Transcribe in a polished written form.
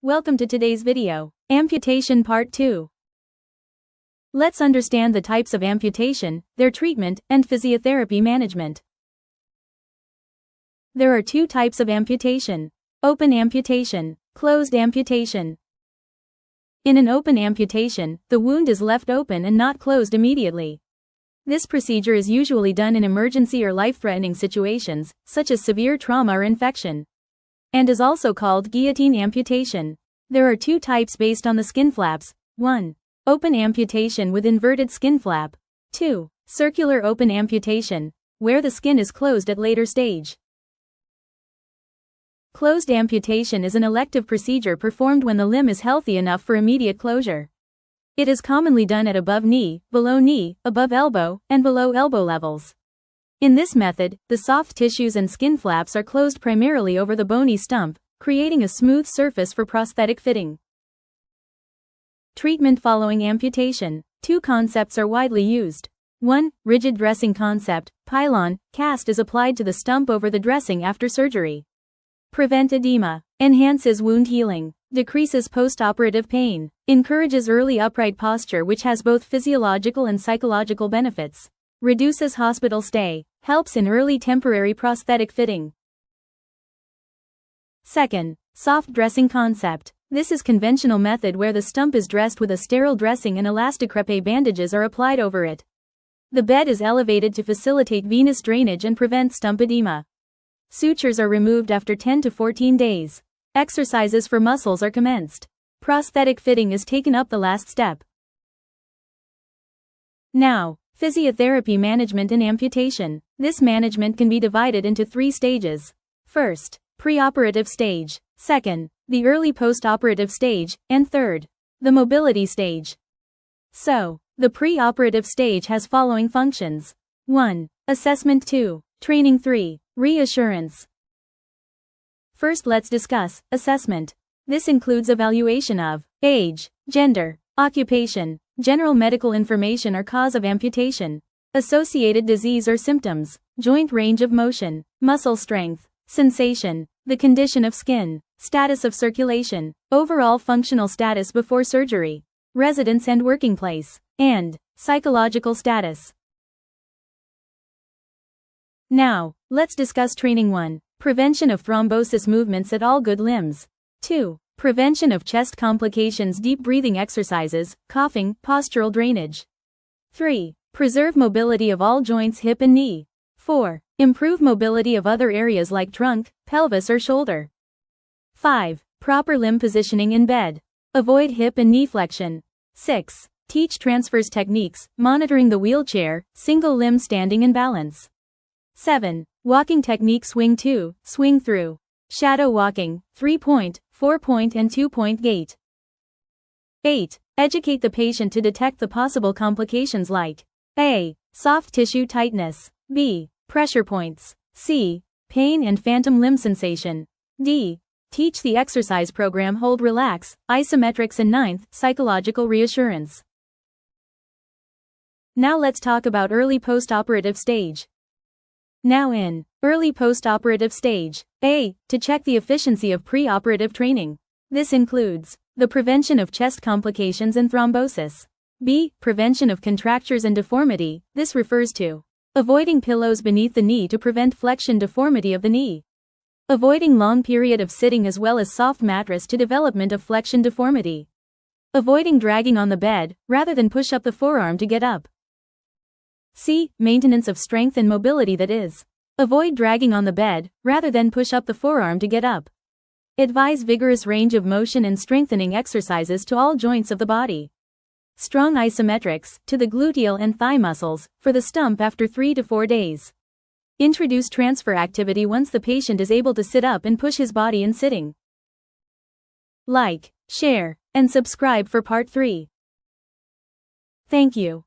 Welcome to today's video, Amputation Part 2. Let's understand the types of amputation, their treatment, and physiotherapy management. There are two types of amputation: open amputation, closed amputation. In an open amputation, the wound is left open and not closed immediately. This procedure is usually done in emergency or life-threatening situations, such as severe trauma or infection, and is also called guillotine amputation. There are two types based on the skin flaps. 1. Open amputation with inverted skin flap. 2. Circular open amputation, where the skin is closed at later stage. Closed amputation is an elective procedure performed when the limb is healthy enough for immediate closure. It is commonly done at above knee, above elbow, and below elbow levels. In this method, the soft tissues and skin flaps are closed primarily over the bony stump, creating a smooth surface for prosthetic fitting. Treatment following amputation. Two concepts are widely used. 1. Rigid dressing concept. Pylon, cast is applied to the stump over the dressing after surgery. Prevent edema. Enhances wound healing. Decreases post-operative pain. Encourages early upright posture, which has both physiological and psychological benefits. Reduces hospital stay. Helps in early temporary prosthetic fitting. 2. Soft dressing concept. This is conventional method where the stump is dressed with a sterile dressing and elasticrepe bandages are applied over it. The bed is elevated to facilitate venous drainage and prevent stump edema. Sutures are removed after 10 to 14 days. Exercises for muscles are commenced. Prosthetic fitting is taken up the last step. Now, physiotherapy management in amputation. This management can be divided into 3 stages. First, preoperative stage. Second, the early post-operative stage, and third, the mobility stage. So, the preoperative stage has following functions. 1. Assessment. 2. Training. 3. Reassurance. First, let's discuss assessment. This includes evaluation of age, gender, occupation, general medical information or cause of amputation, associated disease or symptoms, joint range of motion, muscle strength, sensation, the condition of skin, status of circulation, overall functional status before surgery, residence and working place, and psychological status. Now, let's discuss training. 1. Prevention of thrombosis movements at all good limbs. 2. Prevention of chest complications, deep breathing exercises, coughing, postural drainage. 3. Preserve mobility of all joints, hip and knee. 4. Improve mobility of other areas like trunk, pelvis or shoulder. 5. Proper limb positioning in bed. Avoid hip and knee flexion. 6. Teach transfers techniques, monitoring the wheelchair, single limb standing and balance. 7. Walking technique: swing to, swing through, shadow walking, 3-point, 4-point and 2-point gait. 8. Educate the patient to detect the possible complications like A. Soft tissue tightness. B. Pressure points. C. Pain and phantom limb sensation. D. Teach the exercise program hold relax, isometrics, and 9th, psychological reassurance. Now let's talk about early post-operative stage. Now in early post-operative stage, A. To check the efficiency of pre-operative training. This includes the prevention of chest complications and thrombosis. B. Prevention of contractures and deformity. This refers to avoiding pillows beneath the knee to prevent flexion deformity of the knee. Avoiding long period of sitting as well as soft mattress to development of flexion deformity. Avoiding dragging on the bed, rather than push up the forearm to get up. C. Maintenance of strength and mobility, that is, avoid dragging on the bed, rather than push up the forearm to get up. Advise vigorous range of motion and strengthening exercises to all joints of the body. Strong isometrics, to the gluteal and thigh muscles, for the stump after 3 to 4 days. Introduce transfer activity once the patient is able to sit up and push his body in sitting. Like, share, and subscribe for part 3. Thank you.